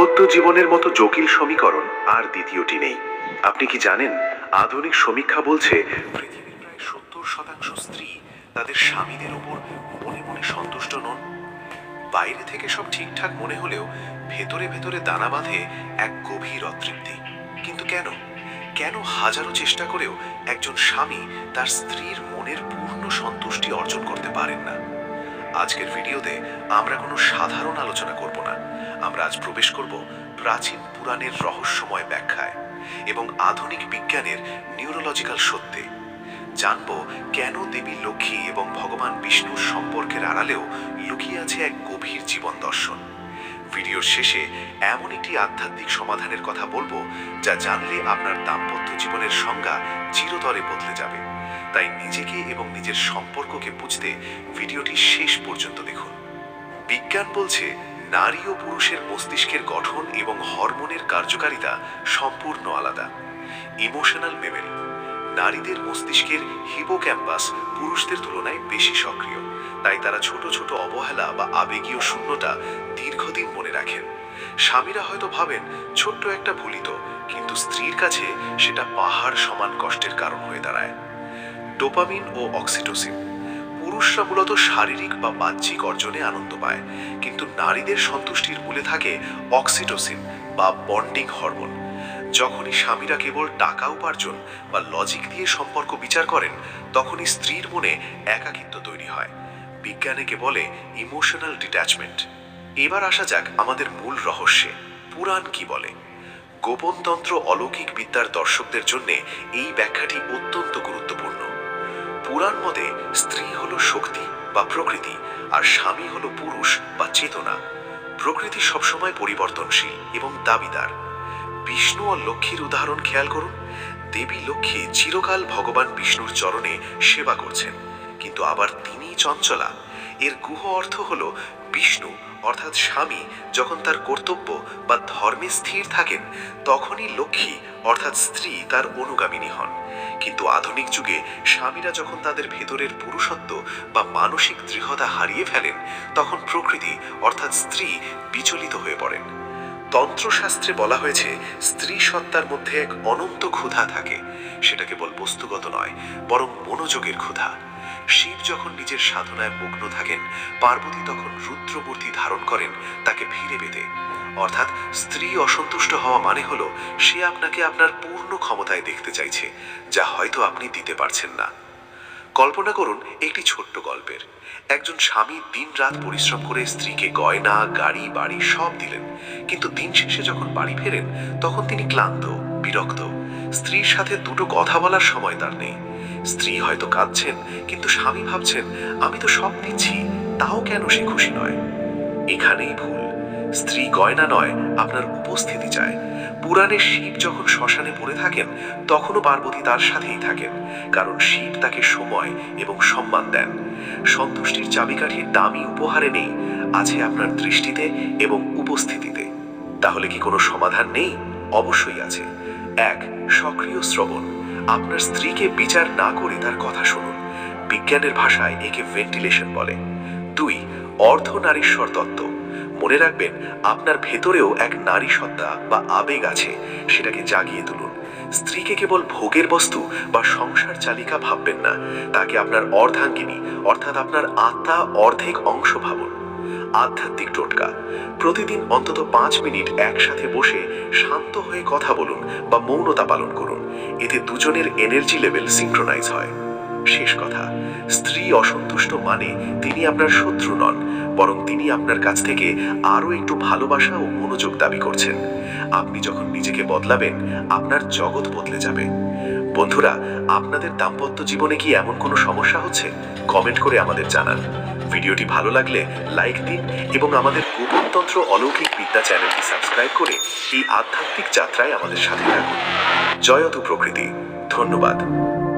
দাম্পত্য জীবনের মতো জটিল সমীকরণ আর দ্বিতীয়টি নেই। আপনি কি জানেন, আধুনিক সমীক্ষা বলছে পৃথিবীর প্রায় 70% স্ত্রী তাদের স্বামীদের ওপর মনে মনে সন্তুষ্ট নন। বাইরে থেকে সব ঠিকঠাক মনে হলেও ভেতরে ভেতরে দানা বাঁধে এক গভীর অতৃপ্তি। কিন্তু কেন কেন হাজারো চেষ্টা করেও একজন স্বামী তার স্ত্রীর মনের পূর্ণ সন্তুষ্টি অর্জন করতে পারেন না? আজকের ভিডিওতে আমরা কোনো সাধারণ আলোচনা করব না। আমরা আজ প্রবেশ করব প্রাচীন পুরাণের রহস্যময় ব্যাখ্যায় এবং আধুনিক বিজ্ঞানের নিউরোলজিক্যাল সত্যে। জানব কেন দেবী লক্ষ্মী এবং ভগবান বিষ্ণুর সম্পর্কের আড়ালেও লুকিয়ে আছে এক গভীর জীবন দর্শন। ভিডিওর শেষে এমন একটি আধ্যাত্মিক সমাধানের কথা বলবো যা জানলে আপনার দাম্পত্য জীবনের সংজ্ঞা চিরতরে বদলে যাবে। তাই নিজেকে এবং নিজের সম্পর্ককে বুঝতে ভিডিওটি শেষ পর্যন্ত দেখুন। বিজ্ঞান বলছে নারী ও পুরুষের মস্তিষ্কের গঠন এবং হরমোনের কার্যকারিতা সম্পূর্ণ আলাদা। ইমোশনাল মেমরি, নারীদের মস্তিষ্কের হিপোক্যাম্পাস পুরুষদের তুলনায় বেশি সক্রিয়, তাই তারা ছোট ছোট অবহেলা বা আবেগীয় শূন্যতা দীর্ঘদিন মনে রাখেন। স্বামীরা হয়তো ভাবেন ছোট্ট একটা ভুলিত, কিন্তু স্ত্রীর কাছে সেটা পাহাড় সমান কষ্টের কারণ হয়ে দাঁড়ায়। ডোপামিন ও অক্সিটোসিন, পুরুষরা মূলত শারীরিক বা বাহ্যিক অর্জনে আনন্দ পায়, কিন্তু নারীদের সন্তুষ্টির মূলে থাকে অক্সিটোসিন বা বন্ডিং হরমোন। যখনই স্বামীরা কেবল টাকা উপার্জন বা লজিক দিয়ে সম্পর্ক বিচার করেন, তখনই স্ত্রীর মনে একাকিত্ব তৈরি হয়। বিজ্ঞানে কে বলে ইমোশনাল ডিট্যাচমেন্ট। এবার আসা যাক আমাদের মূল রহস্যে। পুরাণ কি বলে? গোপনতন্ত্র অলৌকিক বিদ্যার দর্শকদের জন্য এই ব্যাখ্যাটি অত্যন্ত গুরুত্বপূর্ণ। পুরাণ মতে স্ত্রী হলো শক্তি বা প্রকৃতি, আর স্বামী হলো পুরুষ বা চেতনা। প্রকৃতি সবসময় পরিবর্তনশীল এবং দাবিদার। বিষ্ণু ও লক্ষ্মীর উদাহরণ খেয়াল করুন। দেবী লক্ষ্মী চিরকাল ভগবান বিষ্ণুর চরণে সেবা করছেন, কিন্তু আবার তিনিই চঞ্চলা। এর গুহ অর্থ হলো বিষ্ণু অর্থাৎ স্বামী যখন তার কর্তব্য বা ধর্মে স্থির থাকেন, তখনই লক্ষ্মী অর্থাৎ স্ত্রী তার অনুগামিনী হন। কিন্তু আধুনিক যুগে স্বামীরা যখন তাদের ভেতরের পুরুষত্ব বা মানসিক দৃঢ়তা হারিয়ে ফেলেন, তখন প্রকৃতি অর্থাৎ স্ত্রী বিচলিত হয়ে পড়েন। তন্ত্রশাস্ত্রে বলা হয়েছে স্ত্রী সত্তার মধ্যে এক অনন্ত ক্ষুধা থাকে। সেটা কেবল বস্তুগত নয়, বরং মনোযোগের ক্ষুধা। শিব যখন নিজের সাধনায় মগ্ন থাকেন, পার্বতী তখন রুদ্রমূর্তি ধারণ করেন তাকে ফিরে পেতে। অর্থাৎ স্ত্রী অসন্তুষ্ট হওয়া মানে হলো সে আপনাকে আপনার পূর্ণ ক্ষমতায় দেখতে চাইছে, যা হয়তো আপনি দিতে পারছেন না। কল্পনা করুন একটি ছোট্ট গল্পের। একজন স্বামী দিনরাত পরিশ্রম করে স্ত্রীকে গয়না, গাড়ি, বাড়ি সব দিলেন, কিন্তু দিন শেষে যখন বাড়ি ফেরেন তখন তিনি ক্লান্ত, বিরক্ত। স্ত্রীর সাথে দুটো কথা বলার সময় তার নেই। স্ত্রী হয়তো কাঁদছেন, কিন্তু স্বামী ভাবছেন আমি তো সব দিচ্ছি, তাও কেন সে খুশি নয়? এখানেই ভুল। স্ত্রী গয়না নয়, আপনার উপস্থিতি চায়। পুরাণে শিব যখন শ্মশানে পড়ে থাকেন, তখনও পার্বতী তার সাথেই থাকেন, কারণ শিব তাকে সময় এবং সম্মান দেন। সন্তুষ্টির চাবিকাঠির দামি উপহারে নেই, আছে আপনার দৃষ্টিতে এবং উপস্থিতিতে। তাহলে কি কোনো সমাধান নেই? অবশ্যই আছে। 1. সক্রিয় শ্রবণ। আপনার স্ত্রীকে বিচার না করে তার কথা শুনুন। বিজ্ঞানের ভাষায় একে ভেন্টিলেশন বলে। 2. অর্ধনারীশ্বর তত্ত্ব। মনে রাখবেন আপনার ভেতরেও এক নারী সত্তা বা আবেগ আছে, সেটাকে জাগিয়ে তুলুন। স্ত্রীকে কেবল ভোগের বস্তু বা সংসার চালিকা ভাববেন না, তাকে আপনার অর্ধাঙ্গিনী অর্থাৎ আপনার আত্মা অর্ধেক অংশ ভাবুন। আধ্যাত্মিক টোটকা। প্রতিদিন অন্তত 5 মিনিট একসাথে বসে শান্ত হয়ে কথা বলুন বা মৌনতা পালন করুন। এতে দুজনের এনার্জি লেভেল সিঙ্ক্রোনাইজ হয়। শেষ কথা, স্ত্রী অসন্তুষ্ট মানে তিনি আপনার শত্রু নন, বরং তিনি আপনার কাছ থেকে আরো একটু ভালোবাসা ও মনোযোগ দাবি করছেন। আপনি যখন নিজেকে বদলাবেন, আপনার জগৎ বদলে যাবে। বন্ধুরা, আপনাদের দাম্পত্য জীবনে কি এমন কোনো সমস্যা হচ্ছে? কমেন্ট করে আমাদের জানান। ভিডিওটি ভালো লাগলে লাইক দিন এবং আমাদের গোপনতন্ত্র অলৌকিক বিদ্যা চ্যানেলটি সাবস্ক্রাইব করে এই আধ্যাত্মিক যাত্রায় আমাদের সাথে থাকুন। জয়তু প্রকৃতি। ধন্যবাদ।